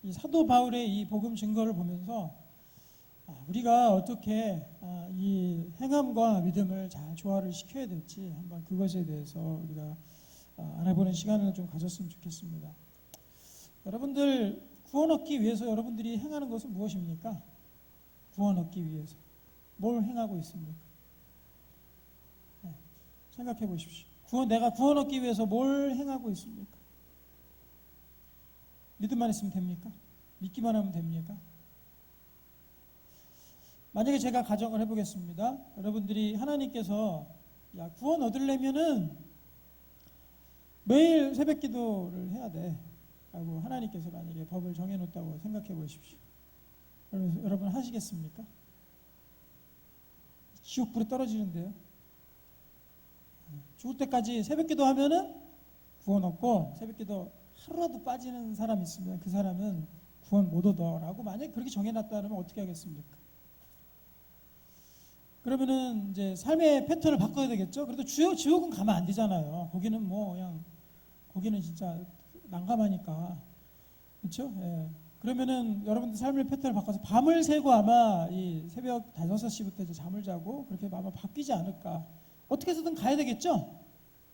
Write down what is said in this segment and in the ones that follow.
이 사도 바울의 이 복음 증거를 보면서 우리가 어떻게 이 행함과 믿음을 잘 조화를 시켜야 될지 한번 그것에 대해서 우리가 알아보는 시간을 좀 가졌으면 좋겠습니다. 여러분들 구원 얻기 위해서 여러분들이 행하는 것은 무엇입니까? 구원 얻기 위해서 뭘 행하고 있습니까? 생각해 보십시오. 내가 구원 얻기 위해서 뭘 행하고 있습니까? 믿음만 있으면 됩니까? 믿기만 하면 됩니까? 만약에 제가 가정을 해보겠습니다. 여러분들이 하나님께서 구원 얻으려면은 매일 새벽 기도를 해야 돼 라고 하나님께서 만약에 법을 정해놓았다고 생각해 보십시오. 여러분 하시겠습니까? 지옥불에 떨어지는데요. 죽을 때까지 새벽 기도 하면은 구원 얻고, 새벽 기도 하루라도 빠지는 사람 있으면 그 사람은 구원 못 얻어라고 만약에 그렇게 정해놨다면 어떻게 하겠습니까? 그러면은 이제 삶의 패턴을 바꿔야 되겠죠. 그래도 지옥은 가면 안 되잖아요. 거기는 거기는 진짜 난감하니까, 그렇죠? 예. 그러면은 여러분들 삶의 패턴을 바꿔서 밤을 새고 아마 이 새벽 5, 6시부터 이제 잠을 자고 그렇게 아마 바뀌지 않을까. 어떻게 해서든 가야 되겠죠?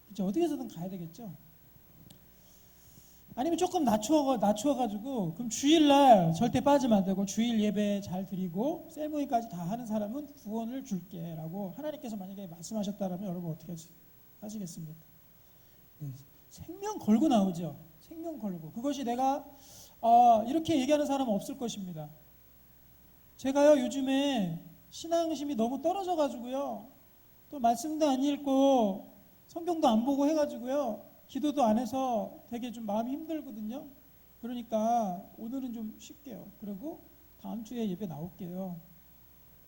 그렇죠? 어떻게 해서든 가야 되겠죠? 아니면 조금 낮추어가지고, 그럼 주일날 절대 빠지면 안 되고, 주일 예배 잘 드리고, 셀모니까지 다 하는 사람은 구원을 줄게 라고 하나님께서 만약에 말씀하셨다면 여러분 어떻게 하시겠습니까? 네, 생명 걸고 나오죠. 생명 걸고. 그것이 내가, 이렇게 얘기하는 사람은 없을 것입니다. 제가요, 요즘에 신앙심이 너무 떨어져가지고요, 또 말씀도 안 읽고, 성경도 안 보고 해가지고요, 기도도 안 해서 되게 좀 마음이 힘들거든요. 그러니까 오늘은 좀 쉴게요. 그리고 다음 주에 예배 나올게요.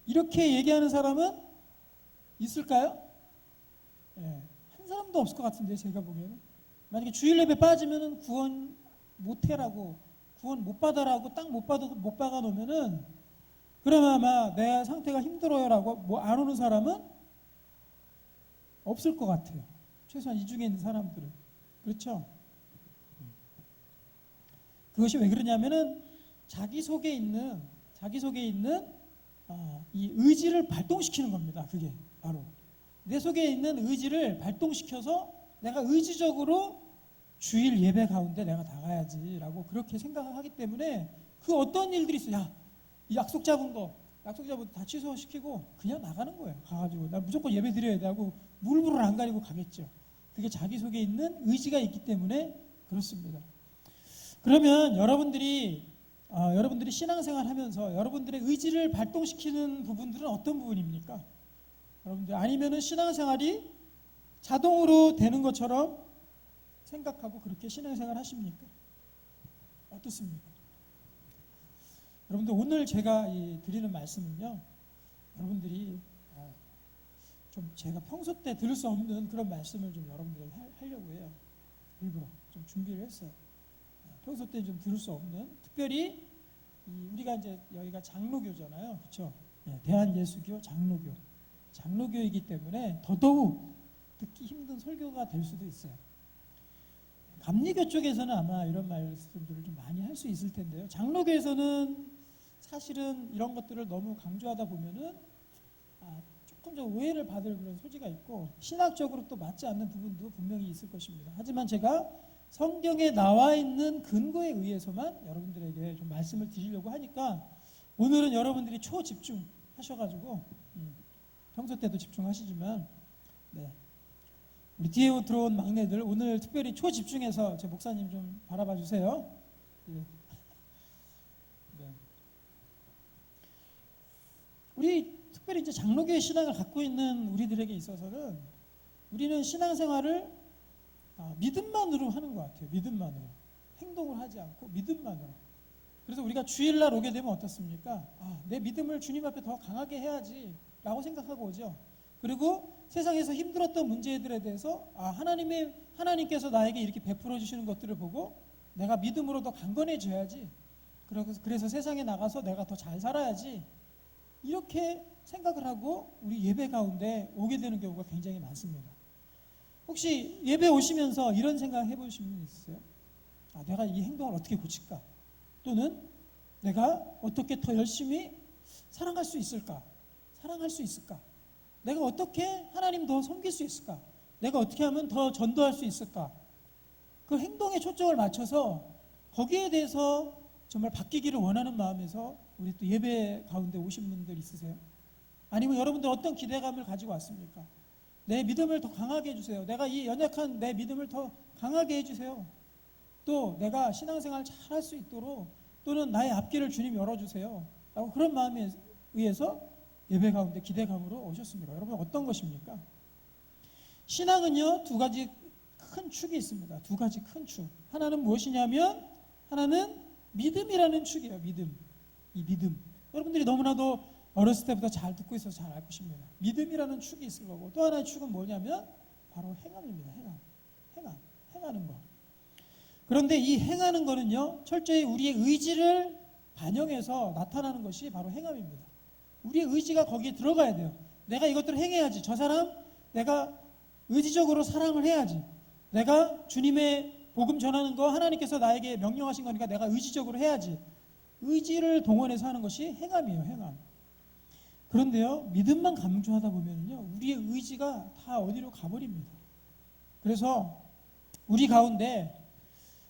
이렇게 얘기하는 사람은 있을까요? 네, 한 사람도 없을 것 같은데, 제가 보기에는. 만약에 주일 예배 빠지면 구원 못 해라고, 구원 못 받아라고 딱 못 박아 놓으면은, 그러면 아마 내 상태가 힘들어요라고 안 오는 사람은 없을 것 같아요. 최소한 이 중에 있는 사람들은. 그렇죠? 그것이 왜 그러냐면은 자기 속에 있는 이 의지를 발동시키는 겁니다. 그게 바로 내 속에 있는 의지를 발동시켜서 내가 의지적으로 주일 예배 가운데 내가 나가야지라고 그렇게 생각을 하기 때문에, 그 어떤 일들이 있어요. 이 약속 잡은 거 다 취소시키고 그냥 나가는 거예요. 가가지고 나 무조건 예배 드려야 돼 하고 물불을 안 가리고 가겠죠. 그게 자기 속에 있는 의지가 있기 때문에 그렇습니다. 그러면 여러분들이 신앙생활 하면서 여러분들의 의지를 발동시키는 부분들은 어떤 부분입니까? 여러분들, 아니면은 신앙생활이 자동으로 되는 것처럼 생각하고 그렇게 신앙생활 하십니까? 어떻습니까? 여러분들, 오늘 제가 드리는 말씀은요, 여러분들이 좀 제가 평소 때 들을 수 없는 그런 말씀을 좀 여러분들 하려고 해요. 일부러 좀 준비를 했어요. 평소 때 좀 들을 수 없는, 특별히 우리가 이제 여기가 장로교잖아요, 그렇죠? 대한예수교 장로교이기 때문에 더더욱 듣기 힘든 설교가 될 수도 있어요. 감리교 쪽에서는 아마 이런 말씀들을 좀 많이 할 수 있을 텐데요. 장로교에서는 사실은 이런 것들을 너무 강조하다 보면은 조금 좀 오해를 받을 그런 소지가 있고, 신학적으로 또 맞지 않는 부분도 분명히 있을 것입니다. 하지만 제가 성경에 나와 있는 근거에 의해서만 여러분들에게 좀 말씀을 드리려고 하니까, 오늘은 여러분들이 초집중 하셔가지고, 평소 때도 집중하시지만, 네, 우리 뒤에 들어온 막내들 오늘 특별히 초집중해서 제 목사님 좀 바라봐 주세요. 네. 우리 특별히 이제 장로교의 신앙을 갖고 있는 우리들에게 있어서는, 우리는 신앙생활을 믿음만으로 하는 것 같아요. 믿음만으로. 행동을 하지 않고 믿음만으로. 그래서 우리가 주일날 오게 되면 어떻습니까? 내 믿음을 주님 앞에 더 강하게 해야지 라고 생각하고 오죠. 그리고 세상에서 힘들었던 문제들에 대해서 하나님께서 나에게 이렇게 베풀어 주시는 것들을 보고 내가 믿음으로 더 강건해져야지, 그래서 세상에 나가서 내가 더 잘 살아야지, 이렇게 생각을 하고 우리 예배 가운데 오게 되는 경우가 굉장히 많습니다. 혹시 예배 오시면서 이런 생각 해보신 분 있으세요? 내가 이 행동을 어떻게 고칠까? 또는 내가 어떻게 더 열심히 사랑할 수 있을까? 사랑할 수 있을까? 내가 어떻게 하나님 더 섬길 수 있을까? 내가 어떻게 하면 더 전도할 수 있을까? 그 행동에 초점을 맞춰서 거기에 대해서 정말 바뀌기를 원하는 마음에서 우리 또 예배 가운데 오신 분들 있으세요? 아니면 여러분들 어떤 기대감을 가지고 왔습니까? 내 믿음을 더 강하게 해주세요. 내가 이 연약한 내 믿음을 더 강하게 해주세요. 또 내가 신앙생활 잘 할 수 있도록 또는 나의 앞길을 주님 열어주세요. 라고 그런 마음에 의해서 예배 가운데 기대감으로 오셨습니다. 여러분 어떤 것입니까? 신앙은요, 두 가지 큰 축이 있습니다. 두 가지 큰 축. 하나는 무엇이냐면 하나는 믿음이라는 축이에요. 믿음. 이 믿음. 여러분들이 너무나도 어렸을 때부터 잘 듣고 있어서 잘 알 것입니다. 믿음이라는 축이 있을 거고 또 하나의 축은 뭐냐면 바로 행함입니다. 행하는 것. 그런데 이 행하는 거는요, 철저히 우리의 의지를 반영해서 나타나는 것이 바로 행함입니다. 우리의 의지가 거기에 들어가야 돼요. 내가 이것들을 행해야지. 저 사람 내가 의지적으로 사랑을 해야지. 내가 주님의 복음 전하는 거 하나님께서 나에게 명령하신 거니까 내가 의지적으로 해야지. 의지를 동원해서 하는 것이 행함이에요. 행함. 그런데요, 믿음만 강조하다 보면요, 우리의 의지가 다 어디로 가버립니다. 그래서 우리 가운데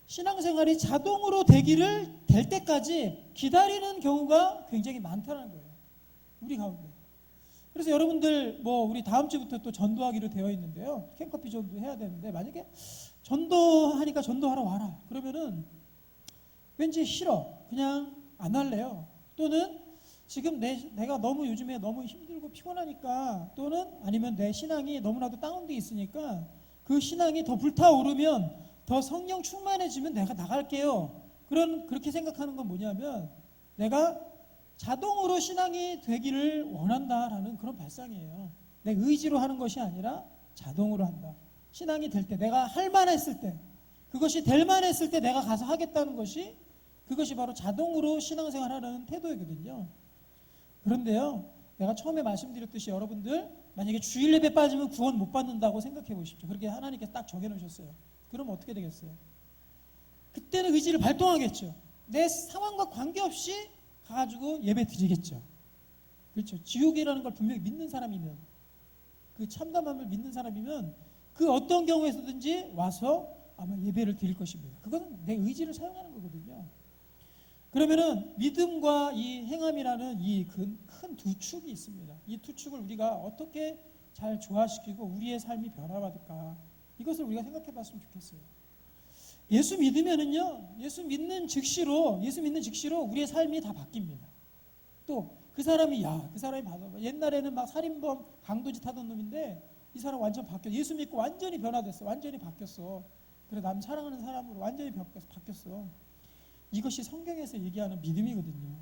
신앙생활이 자동으로 될 때까지 기다리는 경우가 굉장히 많다는 거예요. 우리 가운데. 그래서 여러분들 우리 다음 주부터 또 전도하기로 되어 있는데요. 캔커피 전도 해야 되는데 만약에 전도하니까 전도하러 와라. 그러면은 왠지 싫어. 그냥 안 할래요. 또는 지금 내가 너무 요즘에 너무 힘들고 피곤하니까 또는 아니면 내 신앙이 너무나도 다운돼 있으니까 그 신앙이 더 불타오르면 더 성령 충만해지면 내가 나갈게요. 그렇게 생각하는 건 뭐냐면 내가 자동으로 신앙이 되기를 원한다라는 그런 발상이에요. 내 의지로 하는 것이 아니라 자동으로 한다. 신앙이 될 때, 내가 할 만했을 때, 그것이 될 만했을 때 내가 가서 하겠다는 것이 그것이 바로 자동으로 신앙생활하는 태도이거든요. 그런데요, 내가 처음에 말씀드렸듯이 여러분들 만약에 주일 예배 빠지면 구원 못 받는다고 생각해 보십시오. 그렇게 하나님께서 딱 정해놓으셨어요. 그럼 어떻게 되겠어요? 그때는 의지를 발동하겠죠. 내 상황과 관계없이 가가지고 예배 드리겠죠. 그렇죠. 지옥이라는 걸 분명히 믿는 사람이면, 그 참담함을 믿는 사람이면 그 어떤 경우에서든지 와서 아마 예배를 드릴 것입니다. 그건 내 의지를 사용하는 거거든요. 그러면은 믿음과 이 행함이라는 이 큰 두 축이 있습니다. 이 두 축을 우리가 어떻게 잘 조화시키고 우리의 삶이 변화받을까, 이것을 우리가 생각해 봤으면 좋겠어요. 예수 믿으면은요, 예수 믿는 즉시로 우리의 삶이 다 바뀝니다. 또 그 사람이 봐서 옛날에는 막 살인범 강도짓 하던 놈인데 이 사람 완전 바뀌었어. 예수 믿고 완전히 변화됐어. 완전히 바뀌었어. 그래, 남 사랑하는 사람으로 완전히 바뀌었어. 이것이 성경에서 얘기하는 믿음이거든요.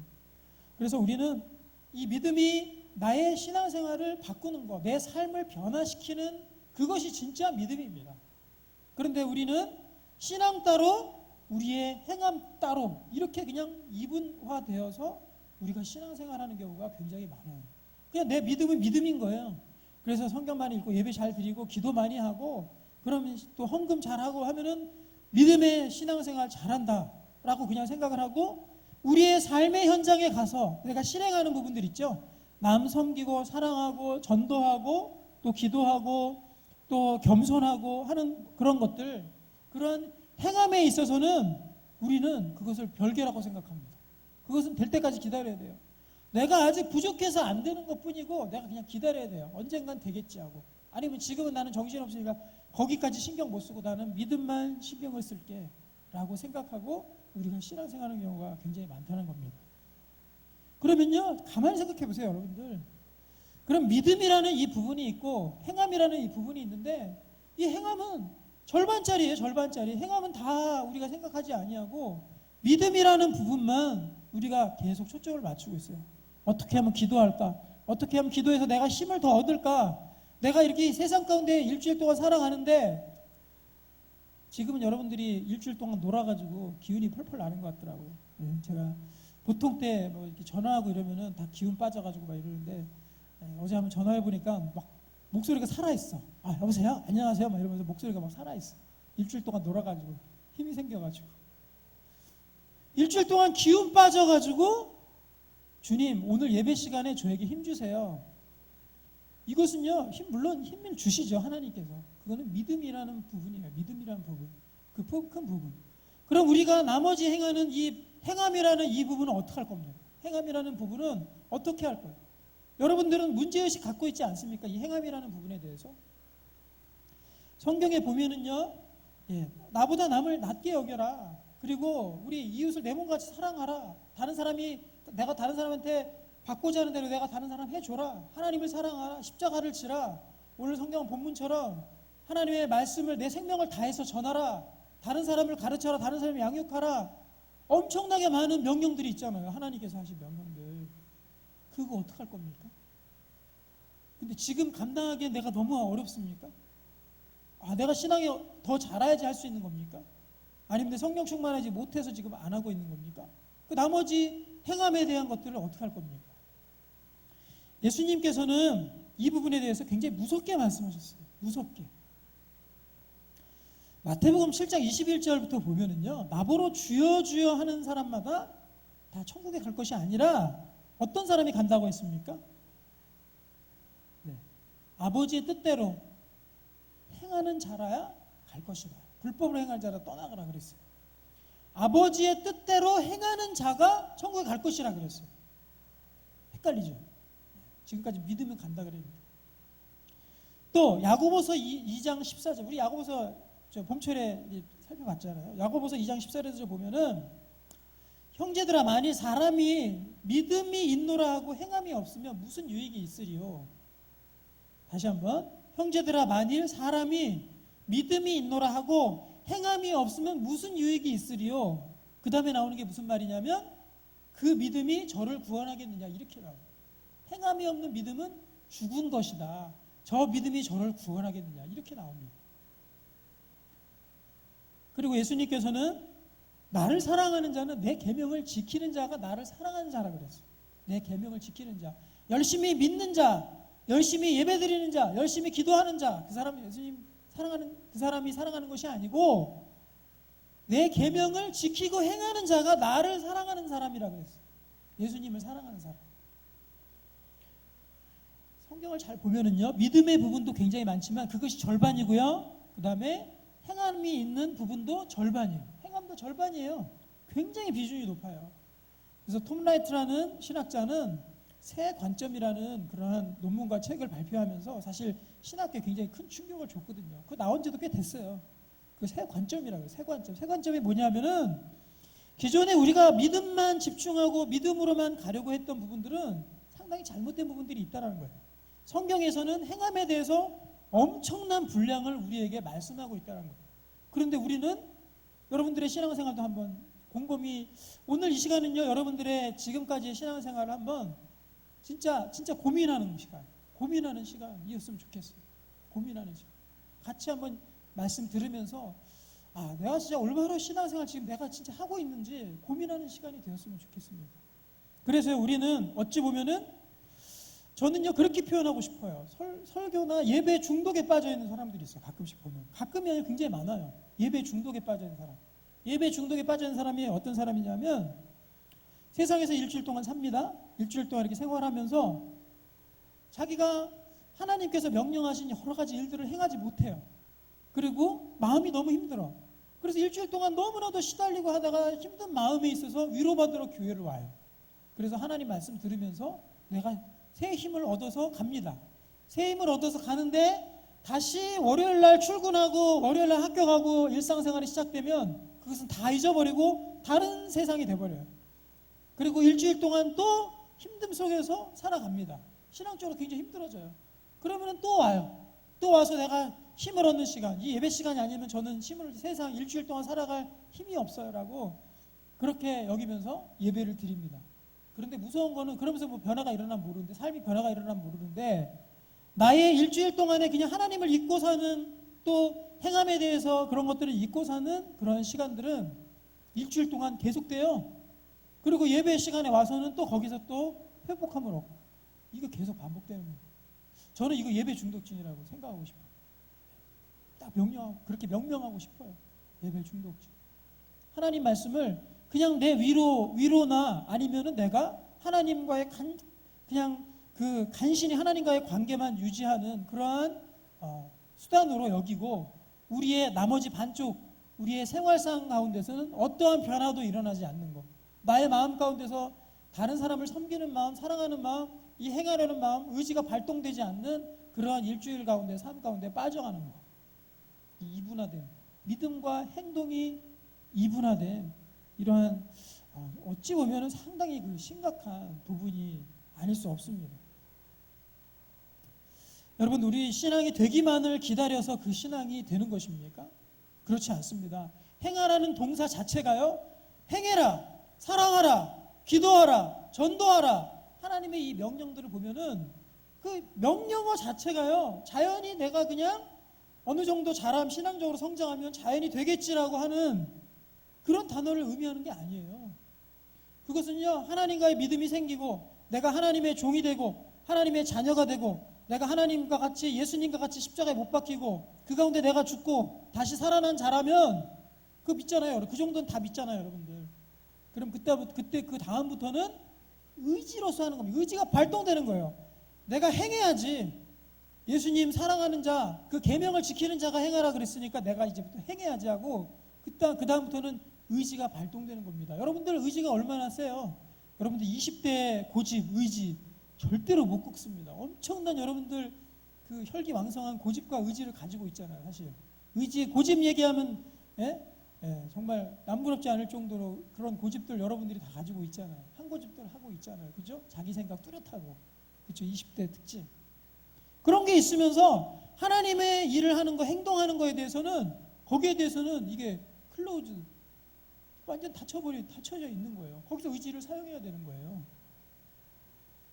그래서 우리는 이 믿음이 나의 신앙생활을 바꾸는 것, 내 삶을 변화시키는 그것이 진짜 믿음입니다. 그런데 우리는 신앙 따로 우리의 행함 따로 이렇게 그냥 이분화되어서 우리가 신앙생활하는 경우가 굉장히 많아요. 그냥 내 믿음은 믿음인 거예요. 그래서 성경 많이 읽고 예배 잘 드리고 기도 많이 하고 그러면 또 헌금 잘하고 하면은 믿음의 신앙생활 잘한다 라고 그냥 생각을 하고 우리의 삶의 현장에 가서 내가 실행하는 부분들 있죠. 남 섬기고 사랑하고 전도하고 또 기도하고 또 겸손하고 하는 그런 것들, 그런 행함에 있어서는 우리는 그것을 별개라고 생각합니다. 그것은 될 때까지 기다려야 돼요. 내가 아직 부족해서 안 되는 것뿐이고 내가 그냥 기다려야 돼요. 언젠간 되겠지 하고. 아니면 지금은 나는 정신없으니까 거기까지 신경 못 쓰고 나는 믿음만 신경을 쓸게 라고 생각하고 우리가 신앙생활하는 경우가 굉장히 많다는 겁니다. 그러면요, 가만히 생각해 보세요, 여러분들. 그럼 믿음이라는 이 부분이 있고 행함이라는 이 부분이 있는데 이 행함은 절반짜리예요. 절반짜리. 행함은 다 우리가 생각하지 아니하고 믿음이라는 부분만 우리가 계속 초점을 맞추고 있어요. 어떻게 하면 기도할까? 어떻게 하면 기도해서 내가 힘을 더 얻을까? 내가 이렇게 세상 가운데 일주일 동안 살아가는데 지금은 여러분들이 일주일 동안 놀아가지고 기운이 펄펄 나는 것 같더라고요. 제가 보통 때 뭐 이렇게 전화하고 이러면은 다 기운 빠져가지고 막 이러는데 어제 한번 전화해 보니까 막 목소리가 살아있어. 아, 여보세요? 안녕하세요? 막 이러면서 목소리가 막 살아있어. 일주일 동안 놀아가지고 힘이 생겨가지고. 일주일 동안 기운 빠져가지고 주님 오늘 예배 시간에 저에게 힘 주세요. 이것은요 물론 힘을 주시죠 하나님께서. 그거는 믿음이라는 부분이에요. 믿음이라는 부분, 그 큰 부분. 그럼 우리가 나머지 행하는 이 행함이라는 이 부분은 어떻게 할 겁니까? 행함이라는 부분은 어떻게 할 거예요? 여러분들은 문제의식 갖고 있지 않습니까? 이 행함이라는 부분에 대해서. 성경에 보면은요, 나보다 남을 낮게 여겨라. 그리고 우리 이웃을 내 몸같이 사랑하라. 내가 다른 사람한테 받고자 하는 대로 내가 다른 사람 해줘라. 하나님을 사랑하라. 십자가를 지라. 오늘 성경 본문처럼 하나님의 말씀을 내 생명을 다해서 전하라. 다른 사람을 가르쳐라. 다른 사람을 양육하라. 엄청나게 많은 명령들이 있잖아요. 하나님께서 하신 명령들. 그거 어떡할 겁니까? 근데 지금 감당하기엔 내가 너무 어렵습니까? 내가 신앙이 더 잘해야지 할 수 있는 겁니까? 아니면 내 성령 충만하지 못해서 지금 안 하고 있는 겁니까? 그 나머지 행함에 대한 것들을 어떻게 할 겁니까? 예수님께서는 이 부분에 대해서 굉장히 무섭게 말씀하셨어요. 무섭게. 마태복음 7장 21절부터 보면은요, 나보러 주여 주여 하는 사람마다 다 천국에 갈 것이 아니라 어떤 사람이 간다고 했습니까? 아버지의 뜻대로 행하는 자라야 갈 것이다. 불법으로 행할 자라 떠나가라 그랬어요. 아버지의 뜻대로 행하는 자가 천국에 갈 것이라 그랬어요. 헷갈리죠? 지금까지 믿으면 간다 그랬는데. 또 야고보서 2장 14절, 우리 야고보서 봄철에 살펴봤잖아요. 야고보서 2장 14절에서 보면은 형제들아 만일 사람이 믿음이 있노라 하고 행함이 없으면 무슨 유익이 있으리요. 다시 한번, 형제들아 만일 사람이 믿음이 있노라 하고 행함이 없으면 무슨 유익이 있으리요. 그 다음에 나오는 게 무슨 말이냐면 그 믿음이 저를 구원하겠느냐 이렇게 나와요. 행함이 없는 믿음은 죽은 것이다. 저 믿음이 저를 구원하겠느냐 이렇게 나옵니다. 그리고 예수님께서는 나를 사랑하는 자는 내 계명을 지키는 자가 나를 사랑하는 자라 그랬어요. 내 계명을 지키는 자, 열심히 믿는 자, 열심히 예배드리는 자, 열심히 기도하는 자, 그 사람이 예수님 사랑하는 그 사람이 사랑하는 것이 아니고 내 계명을 지키고 행하는 자가 나를 사랑하는 사람이라 그랬어요. 예수님을 사랑하는 사람. 성경을 잘 보면은요, 믿음의 부분도 굉장히 많지만 그것이 절반이고요. 그 다음에 행함이 있는 부분도 절반이에요. 행함도 절반이에요. 굉장히 비중이 높아요. 그래서 톰 라이트라는 신학자는 새 관점이라는 그러한 논문과 책을 발표하면서 사실 신학교에 굉장히 큰 충격을 줬거든요. 그거 나온 지도 꽤 됐어요. 그 새 관점이라고 해요. 새 관점. 새 관점이 뭐냐면은 기존에 우리가 믿음만 집중하고 믿음으로만 가려고 했던 부분들은 상당히 잘못된 부분들이 있다는 거예요. 성경에서는 행함에 대해서 엄청난 분량을 우리에게 말씀하고 있다는 거예요. 그런데 우리는 여러분들의 신앙생활도 한번 곰곰이, 오늘 이 시간은요, 여러분들의 지금까지의 신앙생활을 한번 진짜 고민하는 시간이었으면 좋겠어요. 고민하는 시간. 같이 한번 말씀 들으면서 내가 진짜 올바로 신앙생활 지금 내가 진짜 하고 있는지 고민하는 시간이 되었으면 좋겠습니다. 그래서 우리는 어찌 보면은 저는요 그렇게 표현하고 싶어요. 설교나 예배 중독에 빠져 있는 사람들이 있어요. 가끔씩 보면. 가끔이 아니라 굉장히 많아요. 예배 중독에 빠져 있는 사람. 예배 중독에 빠져 있는 사람이 어떤 사람이냐면 세상에서 일주일 동안 삽니다. 일주일 동안 이렇게 생활하면서 자기가 하나님께서 명령하신 여러 가지 일들을 행하지 못해요. 그리고 마음이 너무 힘들어. 그래서 일주일 동안 너무나도 시달리고 하다가 힘든 마음에 있어서 위로받으러 교회를 와요. 그래서 하나님 말씀 들으면서 내가 새 힘을 얻어서 갑니다. 새 힘을 얻어서 가는데 다시 월요일날 출근하고 월요일날 학교 가고 일상생활이 시작되면 그것은 다 잊어버리고 다른 세상이 돼버려요. 그리고 일주일 동안 또 힘듦 속에서 살아갑니다. 신앙적으로 굉장히 힘들어져요. 그러면 또 와요. 또 와서 내가 힘을 얻는 시간, 이 예배 시간이 아니면 저는 세상 일주일 동안 살아갈 힘이 없어요 라고 그렇게 여기면서 예배를 드립니다. 그런데 무서운 거는 그러면서 뭐 변화가 일어나면 모르는데, 삶이 변화가 일어나면 모르는데, 나의 일주일 동안에 그냥 하나님을 잊고 사는, 또 행함에 대해서 그런 것들을 잊고 사는 그런 시간들은 일주일 동안 계속돼요. 그리고 예배 시간에 와서는 또 거기서 또 회복함을 얻고, 이거 계속 반복되는 거예요. 저는 이거 예배 중독증이라고 생각하고 싶어요. 딱 그렇게 명명하고 싶어요. 예배 중독증. 하나님 말씀을 그냥 내 위로나 아니면은 내가 하나님과의 그냥 그 간신히 하나님과의 관계만 유지하는 그러한 수단으로 여기고 우리의 나머지 반쪽 우리의 생활상 가운데서는 어떠한 변화도 일어나지 않는 것, 나의 마음 가운데서 다른 사람을 섬기는 마음, 사랑하는 마음, 이 행하려는 마음, 의지가 발동되지 않는 그러한 일주일 가운데 삶 가운데 빠져가는 것, 이 이분화됨, 믿음과 행동이 이분화된 이러한 어찌 보면 상당히 그 심각한 부분이 아닐 수 없습니다. 여러분, 우리 신앙이 되기만을 기다려서 그 신앙이 되는 것입니까? 그렇지 않습니다. 행하라는 동사 자체가요, 행해라, 사랑하라, 기도하라, 전도하라, 하나님의 이 명령들을 보면은 그 명령어 자체가요, 자연히 내가 그냥 어느 정도 자람, 신앙적으로 성장하면 자연히 되겠지라고 하는 그런 단어를 의미하는 게 아니에요. 그것은요, 하나님과의 믿음이 생기고 내가 하나님의 종이 되고 하나님의 자녀가 되고 내가 하나님과 같이 예수님과 같이 십자가에 못 박히고 그 가운데 내가 죽고 다시 살아난 자라면 그거 믿잖아요. 그 정도는 다 믿잖아요, 여러분들. 그럼 그때 그 다음부터는 의지로서 하는 겁니다. 의지가 발동되는 거예요. 내가 행해야지. 예수님 사랑하는 자, 그 계명을 지키는 자가 행하라 그랬으니까 내가 이제부터 행해야지 하고 그 다음부터는 의지가 발동되는 겁니다. 여러분들 의지가 얼마나 세요? 여러분들 20대 고집, 의지 절대로 못 꺾습니다. 엄청난 여러분들 그 혈기왕성한 고집과 의지를 가지고 있잖아요. 사실 의지, 고집 얘기하면 정말 남부럽지 않을 정도로 그런 고집들 여러분들이 다 가지고 있잖아요. 한 고집들 하고 있잖아요. 그죠? 자기 생각 뚜렷하고, 그죠? 20대 특징. 그런 게 있으면서 하나님의 일을 하는 거, 행동하는 거에 대해서는, 거기에 대해서는 이게 클로즈, 완전 닫혀져 있는 거예요. 거기서 의지를 사용해야 되는 거예요.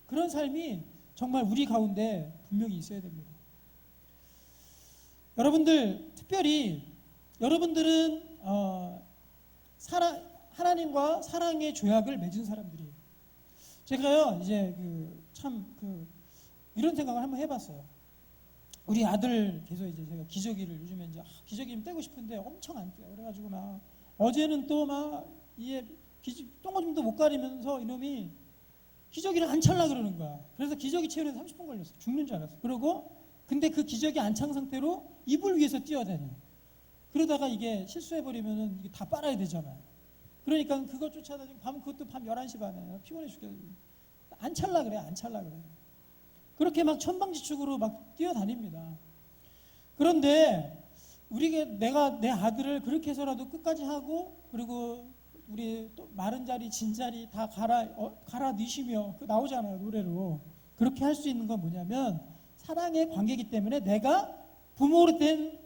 그런 삶이 정말 우리 가운데 분명히 있어야 됩니다. 여러분들, 특별히 여러분들은 하나님과 사랑의 조약을 맺은 사람들이에요. 제가요, 이제 이런 생각을 한번 해봤어요. 우리 아들께서 이제 제가 기저귀를 요즘에 이제 기저귀 떼고 싶은데 엄청 안 떼요. 그래가지고 막 어제는 또 막 이게 똥오줌도 못 가리면서 이놈이 기저귀를 안 찰라 그러는 거야. 그래서 기저귀 채우는데 30분 걸렸어. 죽는 줄 알았어. 그러고 근데 그 기저귀 안 찬 상태로 이불 위에서 뛰어다녀. 그러다가 이게 실수해버리면은 이게 다 빨아야 되잖아요. 그러니까 그거 쫓아다니고 그것도 밤 11시 반에 피곤해 죽겠어. 안 찰라 그래. 그렇게 막 천방지축으로 막 뛰어다닙니다. 그런데 내가 내 아들을 그렇게 해서라도 끝까지 하고, 그리고 우리 또 마른 자리, 진 자리 다 갈아 넣으시며 그 나오잖아요, 노래로. 그렇게 할 수 있는 건 뭐냐면 사랑의 관계이기 때문에 내가 부모로 된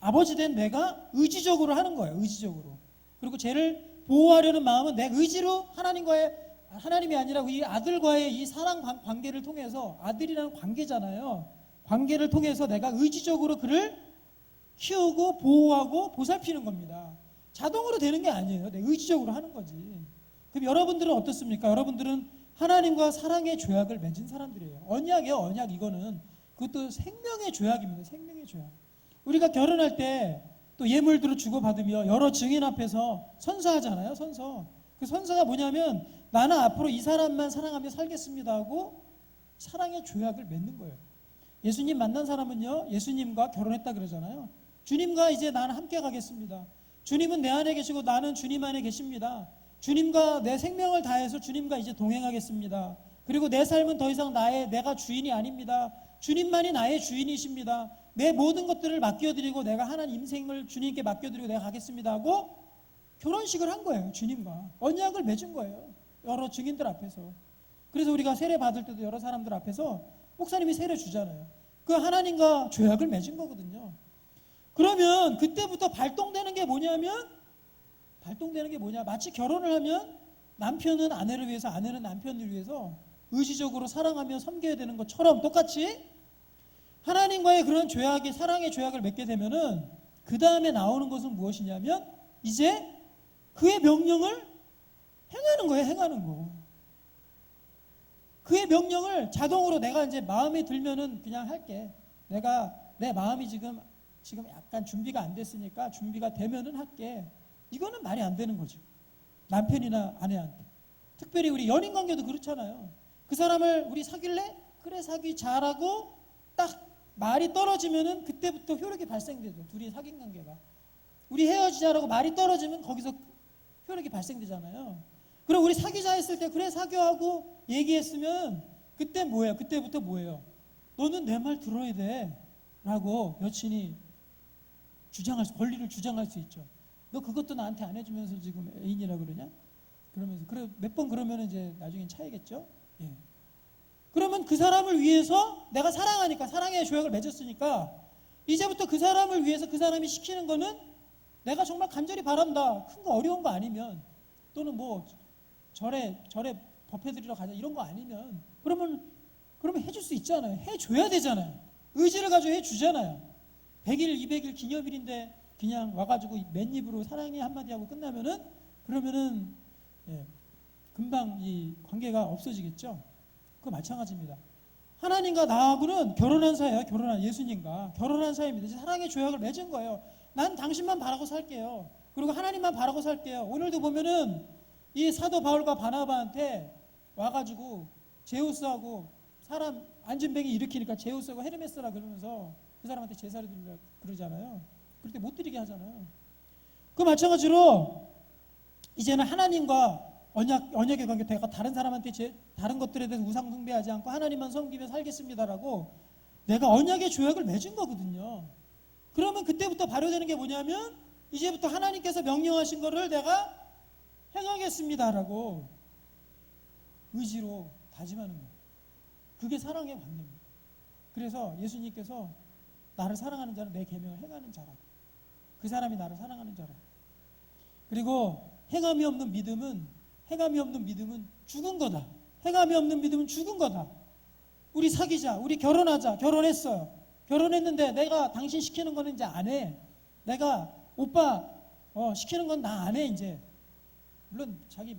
아버지 된 내가 의지적으로 하는 거예요. 의지적으로. 그리고 쟤를 보호하려는 마음은 내 의지로 하나님이 아니라 이 아들과의 이 사랑 관계를 통해서, 아들이라는 관계잖아요. 관계를 통해서 내가 의지적으로 그를 키우고 보호하고 보살피는 겁니다. 자동으로 되는 게 아니에요. 내 의지적으로 하는 거지. 그럼 여러분들은 어떻습니까? 여러분들은 하나님과 사랑의 조약을 맺은 사람들이에요. 언약이에요, 언약. 이거는 그것도 생명의 조약입니다. 생명의 조약. 우리가 결혼할 때 또 예물들을 주고받으며 여러 증인 앞에서 선서하잖아요. 선서. 그 선서가 뭐냐면 나는 앞으로 이 사람만 사랑하며 살겠습니다 하고 사랑의 조약을 맺는 거예요. 예수님 만난 사람은요, 예수님과 결혼했다 그러잖아요. 주님과 이제 나는 함께 가겠습니다. 주님은 내 안에 계시고 나는 주님 안에 계십니다. 주님과 내 생명을 다해서 주님과 이제 동행하겠습니다. 그리고 내 삶은 더 이상 내가 주인이 아닙니다. 주님만이 나의 주인이십니다. 내 모든 것들을 맡겨드리고 내가 하나님 인생을 주님께 맡겨드리고 내가 가겠습니다 하고 결혼식을 한 거예요. 주님과 언약을 맺은 거예요. 여러 증인들 앞에서. 그래서 우리가 세례 받을 때도 여러 사람들 앞에서 목사님이 세례 주잖아요. 그 하나님과 조약을 맺은 거거든요. 그러면 그때부터 발동되는 게 뭐냐, 마치 결혼을 하면 남편은 아내를 위해서, 아내는 남편을 위해서 의지적으로 사랑하며 섬겨야 되는 것처럼 똑같이 하나님과의 그런 조약이, 사랑의 조약을 맺게 되면은 그 다음에 나오는 것은 무엇이냐면 이제 그의 명령을 행하는 거예요. 행하는 거. 그의 명령을 자동으로 내가 이제 마음에 들면은 그냥 할게. 내 마음이 지금 약간 준비가 안 됐으니까 준비가 되면은 할게. 이거는 말이 안 되는 거죠. 남편이나 아내한테. 특별히 우리 연인 관계도 그렇잖아요. 그 사람을 우리 사귈래? 그래 사귀자라고 딱 말이 떨어지면은 그때부터 효력이 발생되죠. 둘이 사귄 관계가. 우리 헤어지자라고 말이 떨어지면 거기서 효력이 발생되잖아요. 그럼 우리 사귀자 했을 때 그래 사귀어 하고 얘기했으면 그때 뭐예요? 그때부터 뭐예요? 너는 내 말 들어야 돼 라고 여친이 권리를 주장할 수 있죠. 너 그것도 나한테 안 해주면서 지금 애인이라 그러냐? 그러면서 그래 몇 번 그러면 이제 나중엔 차이겠죠. 예. 그러면 그 사람을 위해서 내가 사랑하니까 사랑의 조약을 맺었으니까 이제부터 그 사람을 위해서 그 사람이 시키는 거는 내가 정말 간절히 바란다. 큰 거 어려운 거 아니면 또는 뭐 절에 법회 드리러 가자 이런 거 아니면 그러면 해줄 수 있잖아요. 해줘야 되잖아요. 의지를 가지고 해주잖아요. 100일, 200일 기념일인데 그냥 와가지고 맨입으로 사랑해 한마디 하고 끝나면은 그러면은 예, 금방 이 관계가 없어지겠죠. 그거 마찬가지입니다. 하나님과 나하고는 결혼한 사이예요. 예수님과 결혼한 사이입니다. 사랑의 조약을 맺은 거예요. 난 당신만 바라고 살게요. 그리고 하나님만 바라고 살게요. 오늘도 보면은 이 사도 바울과 바나바한테 와가지고 제우스하고 사람 안진뱅이 일으키니까 제우스하고 헤르메스라 그러면서 그 사람한테 제사를 드리려 그러잖아요. 그럴 때 못 드리게 하잖아요. 그 마찬가지로 이제는 하나님과 언약의 관계, 내가 다른 사람한테 다른 것들에 대해서 우상 숭배하지 않고 하나님만 섬기며 살겠습니다라고 내가 언약의 조약을 맺은 거거든요. 그러면 그때부터 발효되는 게 뭐냐면 이제부터 하나님께서 명령하신 거를 내가 행하겠습니다라고 의지로 다짐하는 거예요. 그게 사랑의 관계입니다. 그래서 예수님께서 나를 사랑하는 자는 내 계명을 행하는 자라. 그 사람이 나를 사랑하는 자라. 그리고 행함이 없는 믿음은 죽은 거다. 행함이 없는 믿음은 죽은 거다. 우리 사귀자, 우리 결혼하자, 결혼했어요. 결혼했는데 내가 당신 시키는 거는 이제 안 해. 내가 오빠 시키는 건 나 안 해 이제. 물론 자기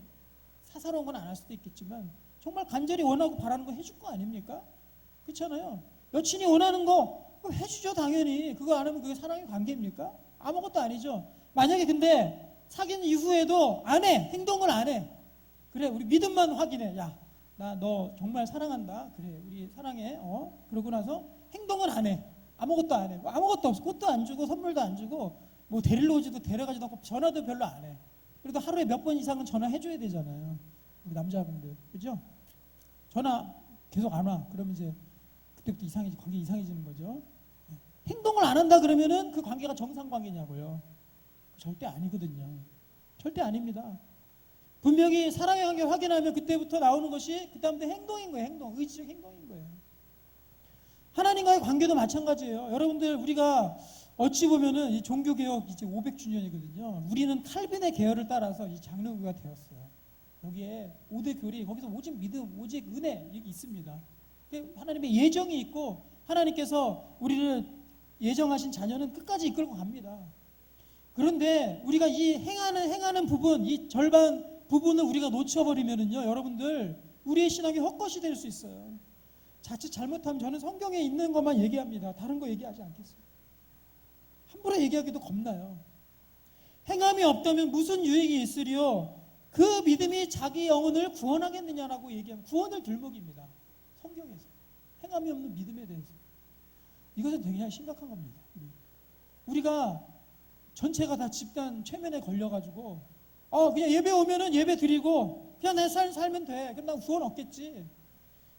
사사로운 건 안 할 수도 있겠지만 정말 간절히 원하고 바라는 거 해줄 거 아닙니까? 그렇잖아요. 여친이 원하는 거 해주죠 당연히. 그거 안 하면 그게 사랑의 관계입니까? 아무것도 아니죠. 만약에 근데 사귄 이후에도 안 해. 행동을 안 해. 그래 우리 믿음만 확인해. 야 나 너 정말 사랑한다. 그래 우리 사랑해. 그러고 나서 행동을 안 해. 아무것도 안 해. 뭐 아무것도 없어. 꽃도 안 주고 선물도 안 주고 뭐 데리러 오지도 데려가지도 않고 전화도 별로 안 해. 그래도 하루에 몇 번 이상은 전화해줘야 되잖아요. 우리 남자분들 그죠? 전화 계속 안 와. 그러면 이제 그때부터 관계 이상해지는 거죠. 행동을 안 한다 그러면은 그 관계가 정상 관계냐고요. 절대 아니거든요. 절대 아닙니다. 분명히 사랑의 관계 확인하면 그때부터 나오는 것이 그 다음부터 행동인 거예요. 의지적 행동인 거예요. 하나님과의 관계도 마찬가지예요. 여러분들 우리가 어찌 보면은 이 종교개혁 이제 500주년이거든요. 우리는 칼빈의 계열을 따라서 이 장로교가 되었어요. 여기에 5대 교리, 거기서 오직 믿음, 오직 은혜 이게 있습니다. 하나님의 예정이 있고 하나님께서 우리를 예정하신 자녀는 끝까지 이끌고 갑니다. 그런데 우리가 이 행하는 부분, 이 절반 부분을 우리가 놓쳐버리면은요, 여러분들 우리의 신앙이 헛것이 될 수 있어요. 자칫 잘못하면 저는 성경에 있는 것만 얘기합니다. 다른 거 얘기하지 않겠습니다. 함부로 얘기하기도 겁나요. 행함이 없다면 무슨 유익이 있으리요? 그 믿음이 자기 영혼을 구원하겠느냐라고 얘기하면 구원을 들먹입니다. 성경에서 행함이 없는 믿음에 대해서 이것은 굉장히 심각한 겁니다. 우리가 전체가 다 집단 최면에 걸려가지고 그냥 예배 오면은 예배 드리고 그냥 내 삶 살면 돼. 그럼 난 구원 얻겠지.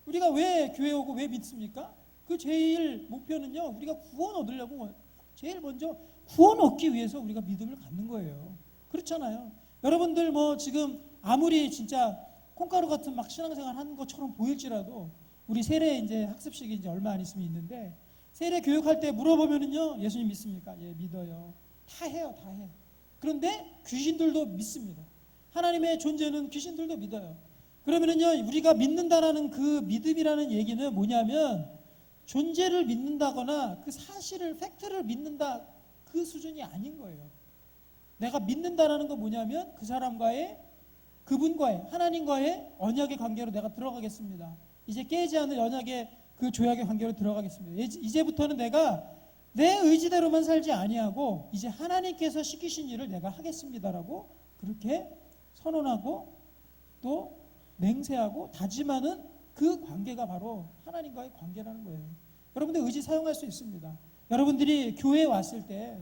우리가 왜 교회 오고 왜 믿습니까? 그 제일 목표는요, 우리가 구원 얻으려고 제일 먼저 구원 얻기 위해서 우리가 믿음을 갖는 거예요. 그렇잖아요. 여러분들 뭐 지금 아무리 진짜 콩가루 같은 막 신앙생활 하는 것처럼 보일지라도 우리 세례 이제 학습식이 이제 얼마 안 있으면 있는데 세례 교육할 때 물어보면은요, 예수님 믿습니까? 예, 믿어요. 다 해요, 다 해. 그런데 귀신들도 믿습니다. 하나님의 존재는 귀신들도 믿어요. 그러면은요, 우리가 믿는다라는 그 믿음이라는 얘기는 뭐냐면 존재를 믿는다거나 그 사실을, 팩트를 믿는다 그 수준이 아닌 거예요. 내가 믿는다라는 건 뭐냐면 그 사람과의, 그분과의, 하나님과의 언약의 관계로 내가 들어가겠습니다. 이제 깨지 않을 언약의 그 조약의 관계로 들어가겠습니다. 이제부터는 내가 내 의지대로만 살지 아니하고 이제 하나님께서 시키신 일을 내가 하겠습니다라고 그렇게 선언하고 또 맹세하고 다짐하는 그 관계가 바로 하나님과의 관계라는 거예요. 여러분들 의지 사용할 수 있습니다. 여러분들이 교회에 왔을 때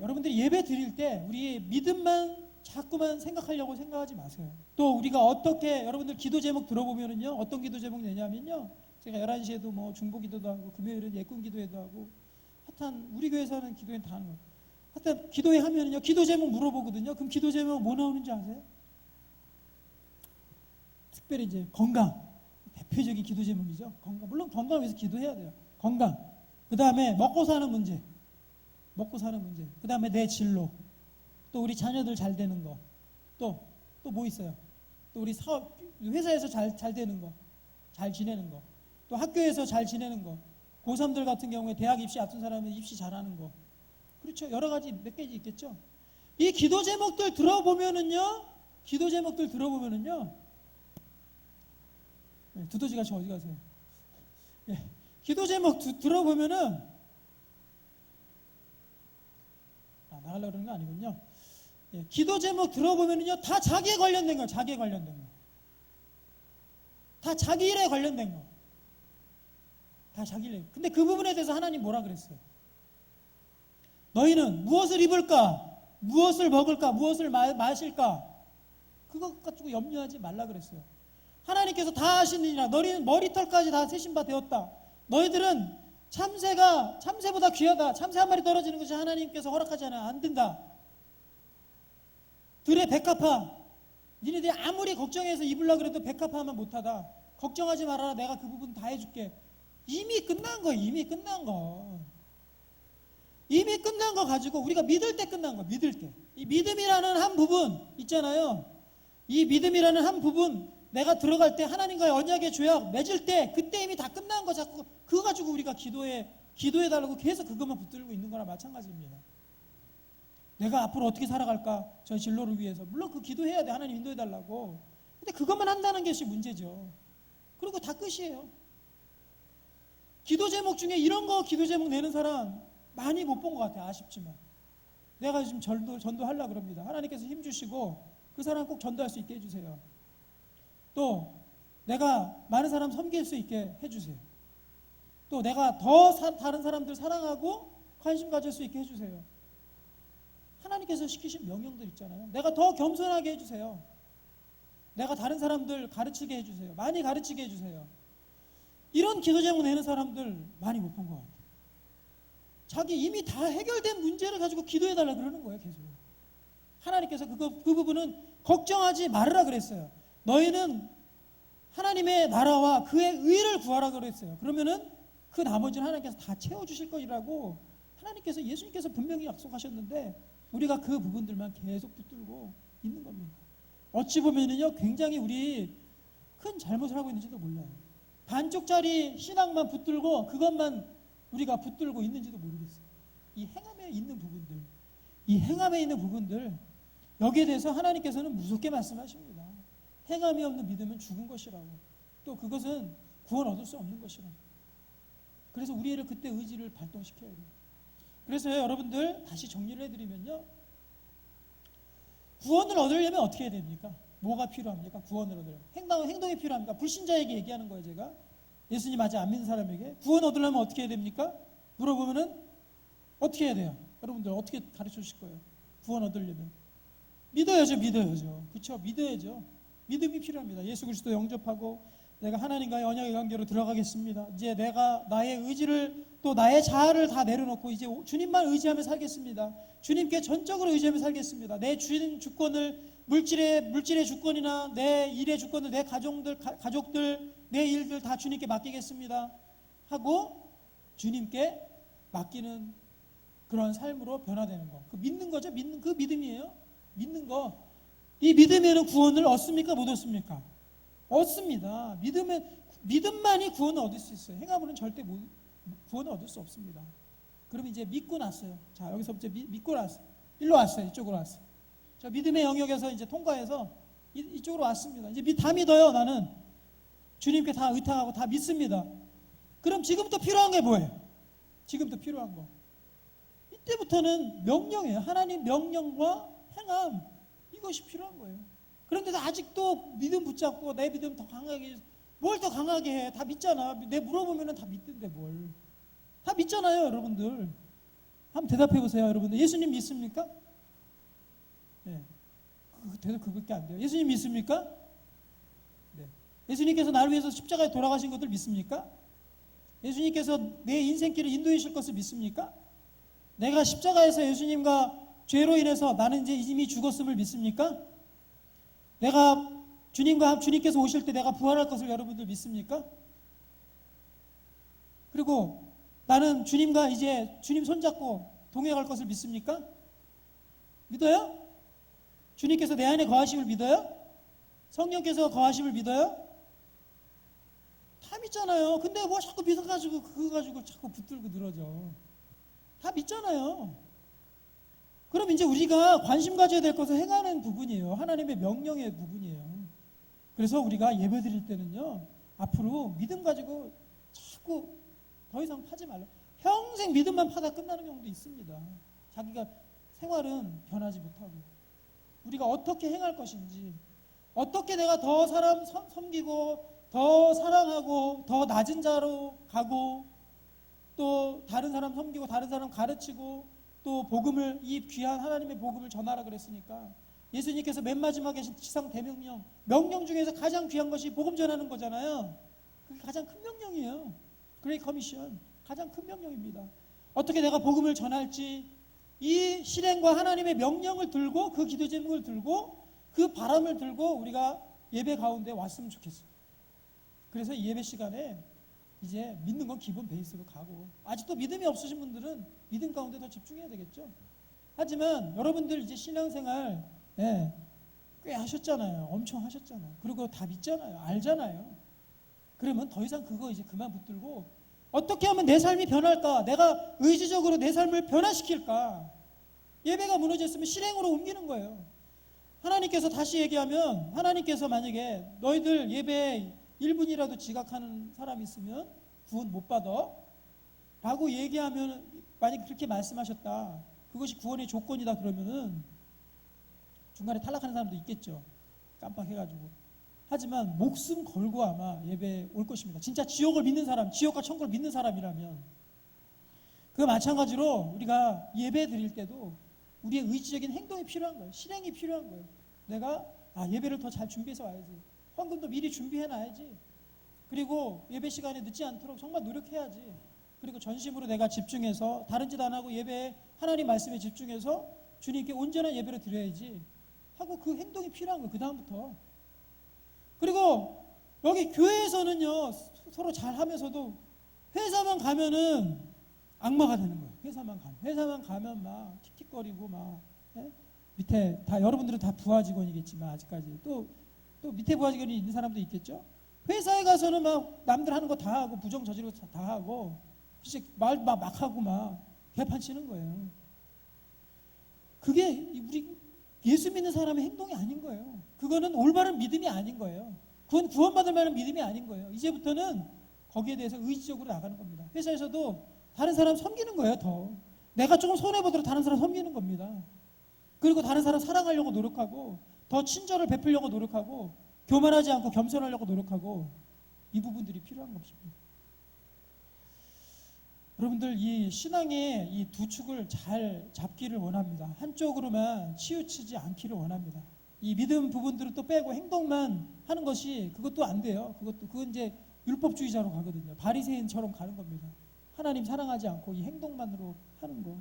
여러분들이 예배 드릴 때 우리 믿음만 자꾸만 생각하려고 생각하지 마세요. 또 우리가 어떻게 여러분들 기도 제목 들어보면은요, 어떤 기도 제목 내냐면요, 제가 11시에도 뭐 중보 기도도 하고 금요일은 예꾼 기도회도 하고, 하여튼 우리 교회에서 하는 기도회는 다 하는 거예요. 하여튼 기도회 하면은요, 기도 제목 물어보거든요. 그럼 기도 제목 뭐 나오는지 아세요? 특별히 이제 건강, 대표적인 기도 제목이죠. 건강. 물론 건강을 위해서 기도해야 돼요. 건강. 그 다음에 먹고 사는 문제. 그 다음에 내 진로. 또 우리 자녀들 잘 되는 거. 또 뭐 있어요? 또 우리 사업, 회사에서 잘 되는 거. 잘 지내는 거. 또 학교에서 잘 지내는 거. 고3들 같은 경우에 대학 입시 앞둔 사람은 입시 잘하는 거. 그렇죠. 여러 가지 몇 가지 있겠죠. 이 기도 제목들 들어보면은요. 두더지같이 어디 가세요? 기도 제목 들어보면은 나가려고 그러는 거 아니군요. 기도 제목 들어보면은요, 다 자기에 관련된 거예요. 다 자기 일에 관련된 거. 다 자기 일. 근데 그 부분에 대해서 하나님 뭐라 그랬어요? 너희는 무엇을 입을까? 무엇을 먹을까? 무엇을 마실까? 그것 가지고 염려하지 말라 그랬어요. 하나님께서 다 하시느니라. 너희는 머리털까지 다 세신 바 되었다. 너희들은 참새보다 귀하다. 참새 한 마리 떨어지는 것이 하나님께서 허락하지 않아. 안 된다. 들의 백합화. 니네들이 아무리 걱정해서 입으려고 그래도 백합화하면 못하다. 걱정하지 말아라. 내가 그 부분 다 해줄게. 이미 끝난 거. 이미 끝난 거 가지고 우리가 믿을 때 끝난 거. 믿을 때. 이 믿음이라는 한 부분 있잖아요. 이 믿음이라는 한 부분, 내가 들어갈 때 하나님과의 언약의 조약 맺을 때 그때 이미 다 끝난 거 자꾸 그거 가지고 우리가 기도해달라고 계속 그것만 붙들고 있는 거나 마찬가지입니다. 내가 앞으로 어떻게 살아갈까? 저 진로를 위해서. 물론 그 기도해야 돼. 하나님 인도해달라고. 근데 그것만 한다는 것이 문제죠. 그리고 다 끝이에요. 기도 제목 중에 이런 거 기도 제목 내는 사람 많이 못 본 것 같아요. 아쉽지만. 내가 지금 전도하려고 그럽니다. 하나님께서 힘 주시고 그 사람 꼭 전도할 수 있게 해주세요. 또 내가 많은 사람 섬길 수 있게 해주세요. 또 내가 더 다른 사람들 사랑하고 관심 가질 수 있게 해주세요. 하나님께서 시키신 명령들 있잖아요. 내가 더 겸손하게 해주세요. 내가 다른 사람들 가르치게 해주세요. 많이 가르치게 해주세요. 이런 기도 제목 내는 사람들 많이 못 본 것 같아요. 자기 이미 다 해결된 문제를 가지고 기도해달라 그러는 거예요. 계속. 하나님께서 그 부분은 걱정하지 말으라 그랬어요. 너희는 하나님의 나라와 그의 의를 구하라 그랬어요. 그러면은 그 나머지는 하나님께서 다 채워주실 거라고 하나님께서, 예수님께서 분명히 약속하셨는데 우리가 그 부분들만 계속 붙들고 있는 겁니다. 어찌 보면은요, 굉장히 우리 큰 잘못을 하고 있는지도 몰라요. 반쪽짜리 신앙만 붙들고 그것만 우리가 붙들고 있는지도 모르겠어요. 이 행함에 있는 부분들, 여기에 대해서 하나님께서는 무섭게 말씀하십니다. 행함이 없는 믿음은 죽은 것이라고. 또 그것은 구원 얻을 수 없는 것이라고. 그래서 우리를 그때 의지를 발동시켜야 돼요. 그래서 여러분들 다시 정리를 해드리면요, 구원을 얻으려면 어떻게 해야 됩니까? 뭐가 필요합니까? 구원을 얻으려면 행동이 필요합니까? 불신자에게 얘기하는 거예요. 제가 예수님 아직 안 믿는 사람에게 구원 얻으려면 어떻게 해야 됩니까? 물어보면은 어떻게 해야 돼요? 여러분들 어떻게 가르쳐 주실 거예요? 구원 얻으려면 믿어야죠. 그렇죠? 믿어야죠. 믿음이 필요합니다. 예수 그리스도 영접하고 내가 하나님과의 언약의 관계로 들어가겠습니다. 이제 내가 나의 의지를 또 나의 자아를 다 내려놓고 이제 주님만 의지하며 살겠습니다. 주님께 전적으로 의지하며 살겠습니다. 내 주인 주권을, 물질의 주권이나 내 일의 주권을, 내 가족들, 내 일들 다 주님께 맡기겠습니다 하고 주님께 맡기는 그런 삶으로 변화되는 거. 그 믿는 거죠. 믿는 그 믿음이에요. 믿는 거. 이 믿음에는 구원을 얻습니까? 못 얻습니까? 얻습니다. 믿음만이 구원을 얻을 수 있어요. 행함으로는 절대 구원을 얻을 수 없습니다. 그럼 이제 믿고 났어요. 자, 여기서부터 믿고 났어요. 이쪽으로 왔어요. 자, 믿음의 영역에서 이제 통과해서 이쪽으로 왔습니다. 이제 다 믿어요. 나는 주님께 다 의탁하고 다 믿습니다. 그럼 지금부터 필요한 게 뭐예요? 지금부터 필요한 거. 그때부터는 명령이에요. 하나님 명령과 행함, 이것이 필요한 거예요. 그런데도 아직도 믿음 붙잡고 내 믿음 더 강하게, 뭘 더 강하게 해? 다 믿잖아. 내 물어보면 다 믿던데 뭘. 다 믿잖아요, 여러분들. 한번 대답해 보세요, 여러분들. 예수님 믿습니까? 네. 대답 그밖에 안 돼요. 예수님 믿습니까? 네. 예수님께서 나를 위해서 십자가에 돌아가신 것들 믿습니까? 예수님께서 내 인생길을 인도해 주실 것을 믿습니까? 내가 십자가에서 예수님과 죄로 인해서 나는 이제 이미 죽었음을 믿습니까? 내가 주님께서 오실 때 내가 부활할 것을 여러분들 믿습니까? 그리고 나는 주님과 이제 주님 손잡고 동행할 것을 믿습니까? 믿어요? 주님께서 내 안에 거하심을 믿어요? 성령께서 거하심을 믿어요? 다 믿잖아요. 근데 뭐 자꾸 믿어가지고 그거 가지고 자꾸 붙들고 늘어져. 다 믿잖아요. 그럼 이제 우리가 관심 가져야 될 것은 행하는 부분이에요. 하나님의 명령의 부분이에요. 그래서 우리가 예배 드릴 때는요, 앞으로 믿음 가지고 자꾸 더 이상 파지 말라. 평생 믿음만 파다 끝나는 경우도 있습니다. 자기가 생활은 변하지 못하고. 우리가 어떻게 행할 것인지, 어떻게 내가 더 사람 섬기고 더 사랑하고 더 낮은 자로 가고 또 다른 사람 섬기고 다른 사람 가르치고 또 복음을, 이 귀한 하나님의 복음을 전하라 그랬으니까 예수님께서 맨 마지막에 지상 대명령, 명령 중에서 가장 귀한 것이 복음 전하는 거잖아요. 그게 가장 큰 명령이에요. 그레이트 커미션, 가장 큰 명령입니다. 어떻게 내가 복음을 전할지, 이 실행과 하나님의 명령을 들고 그 기도 제목을 들고 그 바람을 들고 우리가 예배 가운데 왔으면 좋겠어요. 그래서 이 예배 시간에 이제 믿는 건 기본 베이스로 가고, 아직도 믿음이 없으신 분들은 믿음 가운데 더 집중해야 되겠죠. 하지만 여러분들 이제 신앙생활 꽤 하셨잖아요. 엄청 하셨잖아요. 그리고 다 믿잖아요. 알잖아요. 그러면 더 이상 그거 이제 그만 붙들고 어떻게 하면 내 삶이 변할까? 내가 의지적으로 내 삶을 변화시킬까? 예배가 무너졌으면 실행으로 옮기는 거예요. 하나님께서 다시 얘기하면, 하나님께서 만약에 너희들 예배에 1분이라도 지각하는 사람이 있으면 구원 못 받아 라고 얘기하면, 만약에 그렇게 말씀하셨다, 그것이 구원의 조건이다 그러면은 중간에 탈락하는 사람도 있겠죠. 깜빡해가지고. 하지만 목숨 걸고 아마 예배에 올 것입니다. 진짜 지옥을 믿는 사람, 지옥과 천국을 믿는 사람이라면. 그 마찬가지로 우리가 예배 드릴 때도 우리의 의지적인 행동이 필요한 거예요. 실행이 필요한 거예요. 내가 예배를 더 잘 준비해서 와야지. 헌금도 미리 준비해놔야지. 그리고 예배 시간에 늦지 않도록 정말 노력해야지. 그리고 전심으로 내가 집중해서 다른 짓 안 하고 예배에 하나님 말씀에 집중해서 주님께 온전한 예배를 드려야지 하고, 그 행동이 필요한 거예요. 그 다음부터. 그리고 여기 교회에서는요, 서로 잘하면서도 회사만 가면은 악마가 되는 거예요. 회사만 가면 막 틱틱거리고 막, 밑에 다 여러분들은 다 부하 직원이겠지만 아직까지 또 밑에 부하 직원이 있는 사람도 있겠죠. 회사에 가서는 막 남들 하는 거 다 하고 부정 저지르고 다 하고 진짜 말 막 하고 막 개판 치는 거예요. 그게 우리 예수 믿는 사람의 행동이 아닌 거예요. 그거는 올바른 믿음이 아닌 거예요. 그건 구원받을 만한 믿음이 아닌 거예요. 이제부터는 거기에 대해서 의지적으로 나가는 겁니다. 회사에서도 다른 사람 섬기는 거예요. 더 내가 조금 손해보도록 다른 사람 섬기는 겁니다. 그리고 다른 사람 사랑하려고 노력하고 더 친절을 베풀려고 노력하고 교만하지 않고 겸손하려고 노력하고, 이 부분들이 필요한 것입니다. 여러분들, 이 신앙의 이 두 축을 잘 잡기를 원합니다. 한쪽으로만 치우치지 않기를 원합니다. 이 믿음 부분들은 또 빼고 행동만 하는 것이, 그것도 안 돼요. 그건 이제 율법주의자로 가거든요. 바리새인처럼 가는 겁니다. 하나님 사랑하지 않고 이 행동만으로 하는 거.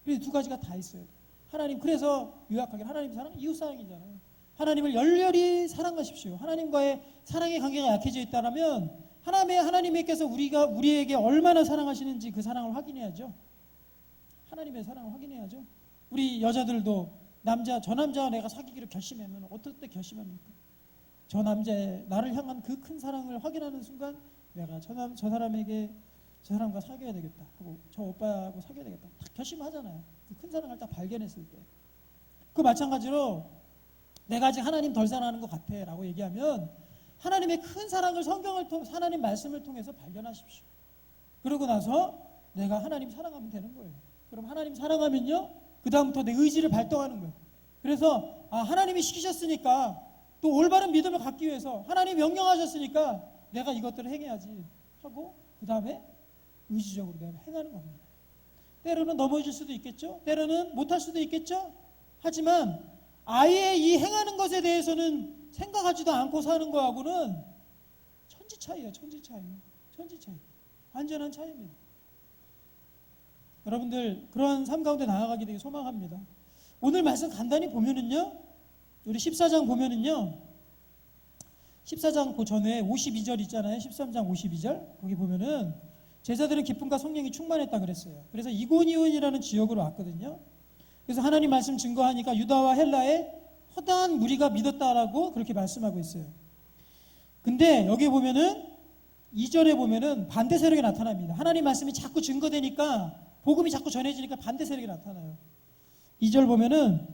이 두 가지가 다 있어요. 하나님, 그래서 요약하게 하나님 사랑, 이웃 사랑이잖아요. 하나님을 열렬히 사랑하십시오. 하나님과의 사랑의 관계가 약해져 있다면 하나님께서 우리에게 얼마나 사랑하시는지 그 사랑을 확인해야죠. 하나님의 사랑을 확인해야죠. 우리 여자들도 저 남자와 내가 사귀기로 결심하면 어떨 때 결심합니까? 저 남자의 나를 향한 그 큰 사랑을 확인하는 순간, 내가 저 사람과 사귀어야 되겠다 하고 저 오빠하고 사귀어야 되겠다 딱 결심하잖아요. 그 큰 사랑을 딱 발견했을 때. 그 마찬가지로 내가 아직 하나님 덜 사랑하는 것 같아 라고 얘기하면, 하나님의 큰 사랑을 하나님 말씀을 통해서 발견하십시오. 그러고 나서 내가 하나님 사랑하면 되는 거예요. 그럼 하나님 사랑하면요, 그 다음부터 내 의지를 발동하는 거예요. 그래서 하나님이 시키셨으니까, 또 올바른 믿음을 갖기 위해서 하나님이 명령하셨으니까 내가 이것들을 행해야지 하고, 그 다음에 의지적으로 내가 행하는 겁니다. 때로는 넘어질 수도 있겠죠. 때로는 못할 수도 있겠죠. 하지만 아예 이 행하는 것에 대해서는 생각하지도 않고 사는 거하고는 천지 차이예요. 천지 차이. 완전한 차이입니다. 여러분들 그러한 삶 가운데 나아가기 되게 소망합니다. 오늘 말씀 간단히 보면은요, 우리 14장 보면은요, 14장 그 전에 52절 있잖아요. 13장 52절 거기 보면은 제자들은 기쁨과 성령이 충만했다 그랬어요. 그래서 이고니온이라는 지역으로 왔거든요. 그래서 하나님 말씀 증거하니까 유다와 헬라의 허다한 무리가 믿었다라고 그렇게 말씀하고 있어요. 근데 여기 보면은 2절에 보면은 반대 세력이 나타납니다. 하나님 말씀이 자꾸 증거되니까, 복음이 자꾸 전해지니까 반대 세력이 나타나요. 2절 보면은,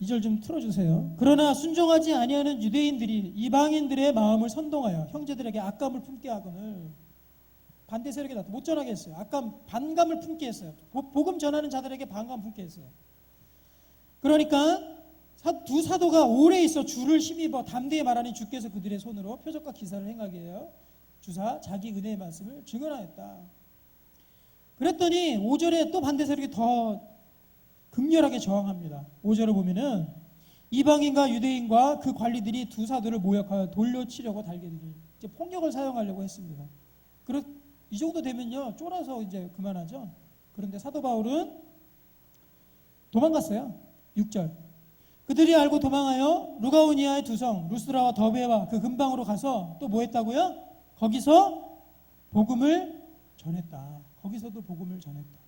2절 좀 틀어주세요. 그러나 순종하지 아니하는 유대인들이 이방인들의 마음을 선동하여 형제들에게 악감을 품게 하거늘, 반대 세력이 나타나 못 전하게 했어요. 반감을 품게 했어요. 복음 전하는 자들에게 반감 품게 했어요. 그러니까 두 사도가 오래 있어 주를 힘입어 담대히 말하니 주께서 그들의 손으로 표적과 기사를 행하게 해요 주사 자기 은혜의 말씀을 증언하였다. 그랬더니 5절에 또 반대 세력이 더 극렬하게 저항합니다. 5절을 보면은 이방인과 유대인과 그 관리들이 두 사도를 모욕하여 돌려치려고 달게되니, 이제 폭력을 사용하려고 했습니다. 이 정도 되면요, 쫄아서 이제 그만하죠. 그런데 사도 바울은 도망갔어요. 6절. 그들이 알고 도망하여 루가오니아의 두 성 루스드라와 더베와 그 근방으로 가서 또 뭐 했다고요? 거기서 복음을 전했다. 거기서도 복음을 전했다.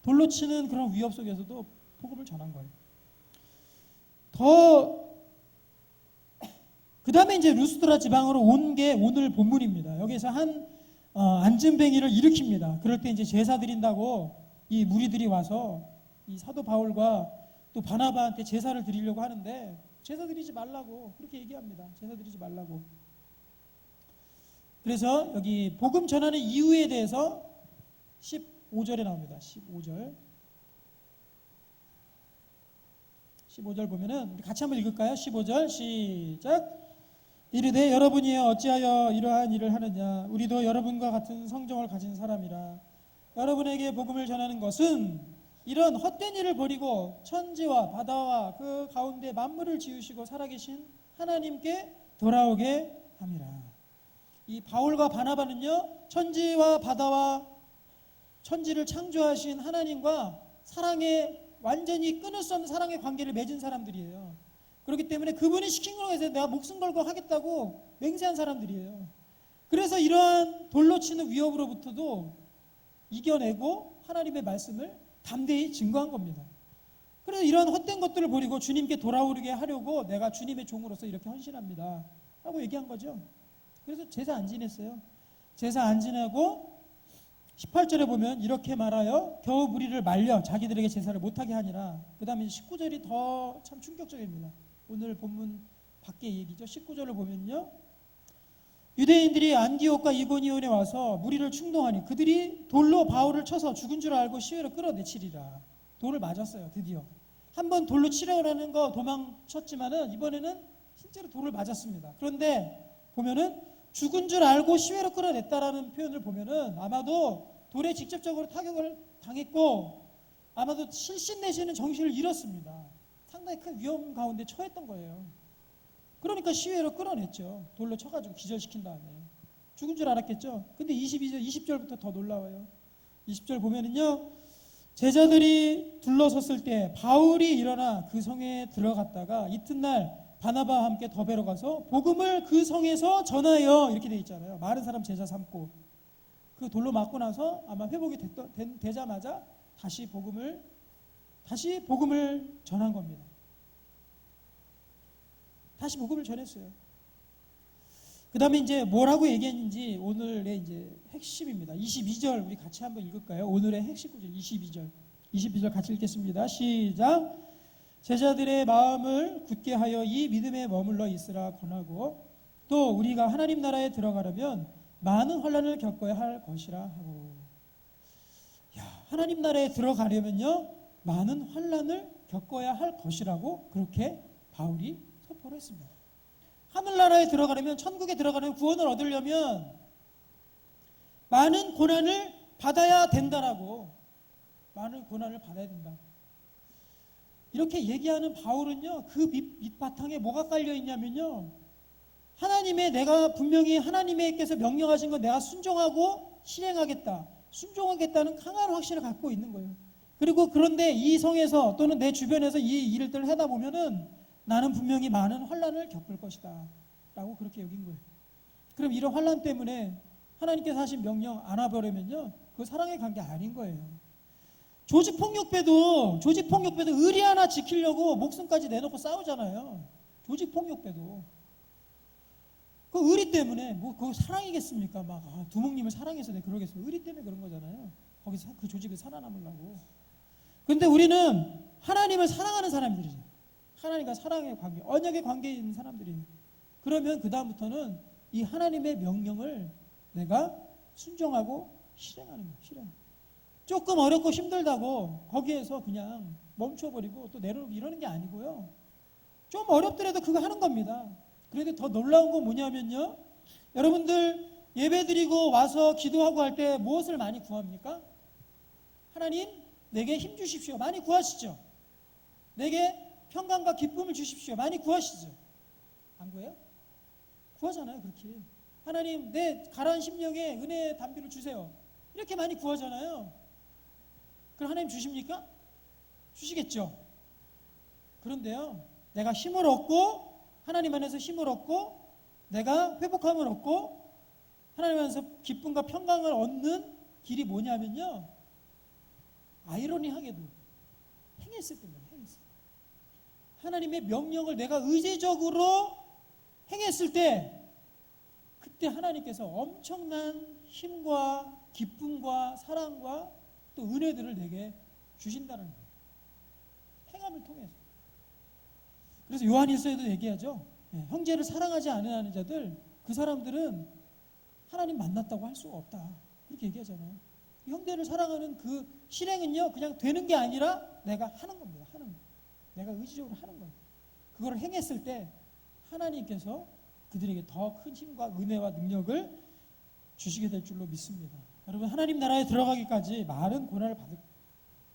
돌로 치는 그런 위협 속에서도 복음을 전한 거예요. 그 다음에 이제 루스드라 지방으로 온 게 오늘 본문입니다. 여기서 한 안진뱅이를 일으킵니다. 그럴 때 이제 제사 드린다고 이 무리들이 와서 이 사도 바울과 또 바나바한테 제사를 드리려고 하는데, 제사 드리지 말라고 그렇게 얘기합니다. 제사 드리지 말라고. 그래서 여기 복음 전하는 이유에 대해서 15절에 나옵니다. 15절 보면은 우리 같이 한번 읽을까요? 15절 시작. 이르되 여러분이여 어찌하여 이러한 일을 하느냐. 우리도 여러분과 같은 성정을 가진 사람이라. 여러분에게 복음을 전하는 것은 이런 헛된 일을 버리고 천지와 바다와 그 가운데 만물을 지으시고 살아계신 하나님께 돌아오게 함이라. 이 바울과 바나바는요, 천지와 바다와 천지를 창조하신 하나님과 사랑의 완전히 끊을 수 없는 사랑의 관계를 맺은 사람들이에요. 그렇기 때문에 그분이 시킨 거에 대해서 내가 목숨 걸고 하겠다고 맹세한 사람들이에요. 그래서 이러한 돌로 치는 위협으로부터도 이겨내고 하나님의 말씀을 담대히 증거한 겁니다. 그래서 이런 헛된 것들을 버리고 주님께 돌아오게 하려고 내가 주님의 종으로서 이렇게 헌신합니다 하고 얘기한 거죠. 그래서 제사 안 지냈어요. 제사 안 지내고 18절에 보면 이렇게 말하여 겨우 무리를 말려 자기들에게 제사를 못하게 하니라. 그 다음에 19절이 더 참 충격적입니다. 오늘 본문 밖의 얘기죠. 19절을 보면요, 유대인들이 안디옥과 이고니온에 와서 무리를 충동하니 그들이 돌로 바울을 쳐서 죽은 줄 알고 시외로 끌어내치리라. 돌을 맞았어요. 드디어 한번 돌로 치려는 거 도망쳤지만은 이번에는 실제로 돌을 맞았습니다. 그런데 보면은 죽은 줄 알고 시외로 끌어냈다라는 표현을 보면은 아마도 돌에 직접적으로 타격을 당했고 아마도 실신 내지는 정신을 잃었습니다. 상당히 큰 위험 가운데 처했던 거예요. 그러니까 시외로 끌어냈죠. 돌로 쳐가지고 기절시킨 다음에. 죽은 줄 알았겠죠. 근데 20절부터 더 놀라워요. 20절 보면은요, 제자들이 둘러섰을 때 바울이 일어나 그 성에 들어갔다가 이튿날 바나바와 함께 더베로 가서 복음을 그 성에서 전하여, 이렇게 돼 있잖아요. 많은 사람 제자 삼고. 그 돌로 맞고 나서 아마 회복이 되자마자 다시 복음을 전한 겁니다. 다시 복음을 전했어요. 그 다음에 이제 뭐라고 얘기했는지 오늘의 이제 핵심입니다. 22절 우리 같이 한번 읽을까요? 오늘의 핵심 구절 22절 같이 읽겠습니다. 시작. 제자들의 마음을 굳게 하여 이 믿음에 머물러 있으라 권하고 또 우리가 하나님 나라에 들어가려면 많은 환난을 겪어야 할 것이라 하고. 야, 하나님 나라에 들어가려면요 많은 환난을 겪어야 할 것이라고 그렇게 바울이 선포를 했습니다. 하늘나라에 들어가려면, 천국에 들어가려면, 구원을 얻으려면 많은 고난을 받아야 된다라고, 많은 고난을 받아야 된다. 이렇게 얘기하는 바울은요, 그 밑바탕에 뭐가 깔려 있냐면요, 내가 분명히 하나님께서 명령하신 거 내가 순종하고 실행하겠다, 순종하겠다는 강한 확신을 갖고 있는 거예요. 그리고 그런데 이 성에서 또는 내 주변에서 이 일들을 하다 보면은 나는 분명히 많은 환난을 겪을 것이다 라고 그렇게 여긴 거예요. 그럼 이런 환난 때문에 하나님께서 하신 명령 안 와버리면요, 그거 사랑의 관계 아닌 거예요. 조직폭력배도 의리 하나 지키려고 목숨까지 내놓고 싸우잖아요. 조직폭력배도 그 의리 때문에, 뭐 그거 사랑이겠습니까? 막 두목님을 사랑해서 내가 그러겠습니까? 의리 때문에 그런 거잖아요. 거기서 그 조직을 살아남으려고. 근데 우리는 하나님을 사랑하는 사람들이죠. 하나님과 사랑의 관계, 언약의 관계에 있는 사람들이에요. 그러면 그 다음부터는 이 하나님의 명령을 내가 순종하고 실행하는 거예요. 실행. 조금 어렵고 힘들다고 거기에서 그냥 멈춰버리고 또 내려놓고 이러는 게 아니고요. 좀 어렵더라도 그거 하는 겁니다. 그런데 더 놀라운 건 뭐냐면요, 여러분들 예배드리고 와서 기도하고 할 때 무엇을 많이 구합니까? 하나님 내게 힘 주십시오. 많이 구하시죠. 내게 평강과 기쁨을 주십시오. 많이 구하시죠. 안 구해요? 구하잖아요. 그렇게 하나님 내 가라앉은 심령에 은혜의 담비를 주세요. 이렇게 많이 구하잖아요. 그럼 하나님 주십니까? 주시겠죠. 그런데요, 내가 힘을 얻고 하나님 안에서 힘을 얻고 내가 회복함을 얻고 하나님 안에서 기쁨과 평강을 얻는 길이 뭐냐면요, 아이러니하게도 행했을 때입니다. 행했을 때. 하나님의 명령을 내가 의지적으로 행했을 때, 그때 하나님께서 엄청난 힘과 기쁨과 사랑과 또 은혜들을 내게 주신다는 거예요. 행함을 통해서. 그래서 요한일서에도 얘기하죠. 형제를 사랑하지 않는 자들, 그 사람들은 하나님 만났다고 할 수가 없다. 그렇게 얘기하잖아요. 형제를 사랑하는 그 실행은요, 그냥 되는 게 아니라 내가 하는 겁니다. 하는 거. 내가 의지적으로 하는 거예요. 그걸 행했을 때 하나님께서 그들에게 더 큰 힘과 은혜와 능력을 주시게 될 줄로 믿습니다. 여러분, 하나님 나라에 들어가기까지 많은 고난을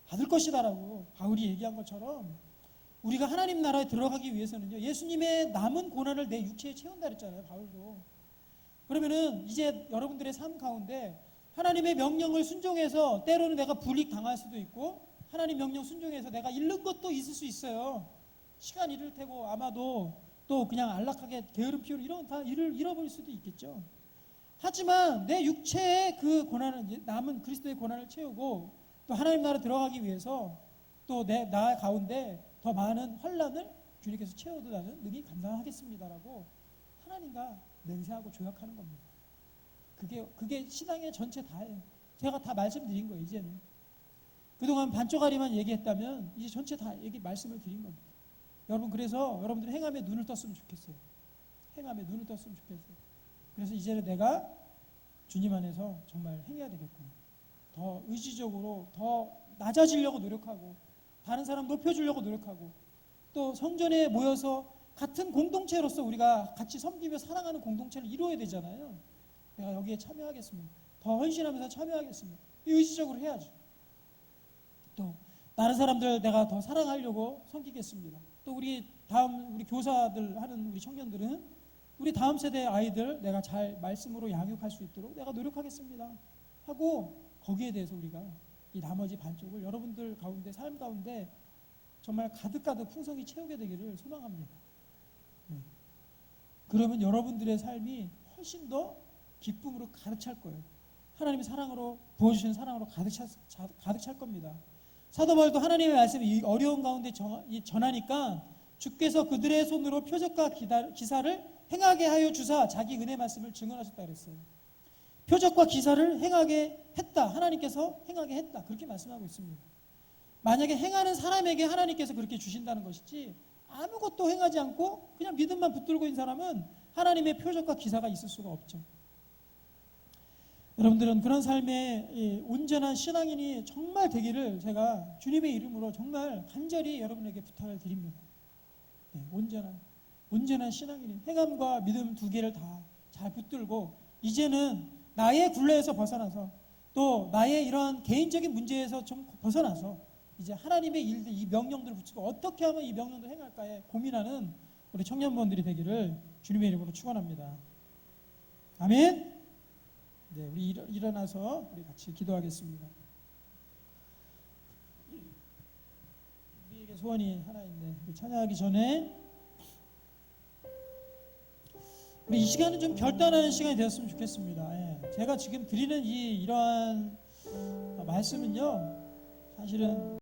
받을 것이다라고 바울이 얘기한 것처럼, 우리가 하나님 나라에 들어가기 위해서는요, 예수님의 남은 고난을 내 육체에 채운다 그랬잖아요, 바울도. 그러면은 이제 여러분들의 삶 가운데 하나님의 명령을 순종해서 때로는 내가 불이익 당할 수도 있고, 하나님 명령 순종해서 내가 잃는 것도 있을 수 있어요. 시간 잃을 테고, 아마도 또 그냥 안락하게 게으름 피우는 이런 다 잃어버릴 수도 있겠죠. 하지만 내 육체의 그 고난을, 남은 그리스도의 고난을 채우고 또 하나님 나라 들어가기 위해서 또 나 가운데 더 많은 환난을 주님께서 채워도 나는 능히 감당하겠습니다라고 하나님과 맹세하고 조약하는 겁니다. 그게 신앙의 전체 다예요. 제가 다 말씀드린 거예요. 이제는 그동안 반쪽아리만 얘기했다면 이제 전체 다 말씀을 드린 겁니다. 여러분, 그래서 여러분들 행함에 눈을 떴으면 좋겠어요. 행함에 눈을 떴으면 좋겠어요. 그래서 이제는 내가 주님 안에서 정말 행해야 되겠구나. 더 의지적으로 더 낮아지려고 노력하고, 다른 사람 높여주려고 노력하고, 또 성전에 모여서 같은 공동체로서 우리가 같이 섬기며 사랑하는 공동체를 이루어야 되잖아요. 내가 여기에 참여하겠습니다. 더 헌신하면서 참여하겠습니다. 의지적으로 해야죠. 또 다른 사람들 내가 더 사랑하려고 섬기겠습니다. 또 우리 교사들 하는 우리 청년들은 우리 다음 세대 아이들 내가 잘 말씀으로 양육할 수 있도록 내가 노력하겠습니다 하고, 거기에 대해서 우리가 이 나머지 반쪽을 여러분들 가운데, 삶 가운데 정말 가득가득 풍성히 채우게 되기를 소망합니다. 그러면 여러분들의 삶이 훨씬 더 기쁨으로 가득 찰 거예요. 하나님의 사랑으로, 부어주시는 사랑으로 가득 찰 겁니다. 사도 바울도 하나님의 말씀을 이 어려운 가운데 전하니까 주께서 그들의 손으로 표적과 기사를 행하게 하여 주사 자기 은혜 말씀을 증언하셨다 그랬어요. 표적과 기사를 행하게 했다. 하나님께서 행하게 했다. 그렇게 말씀하고 있습니다. 만약에 행하는 사람에게 하나님께서 그렇게 주신다는 것이지, 아무것도 행하지 않고 그냥 믿음만 붙들고 있는 사람은 하나님의 표적과 기사가 있을 수가 없죠. 여러분들은 그런 삶의 이 온전한 신앙인이 정말 되기를 제가 주님의 이름으로 정말 간절히 여러분에게 부탁을 드립니다. 네, 온전한 신앙인이 행함과 믿음 두 개를 다 잘 붙들고 이제는 나의 굴레에서 벗어나서 또 나의 이런 개인적인 문제에서 좀 벗어나서 이제 하나님의 일들, 이 명령들을 붙이고 어떻게 하면 이 명령들을 행할까에 고민하는 우리 청년분들이 되기를 주님의 이름으로 축원합니다. 아멘. 네, 우리 일어나서 우리 같이 기도하겠습니다. 우리에게 소원이 하나 있네. 우리 찬양하기 전에 우리 이 시간은 좀 결단하는 시간이 되었으면 좋겠습니다. 예, 제가 지금 드리는 이러한 말씀은요, 사실은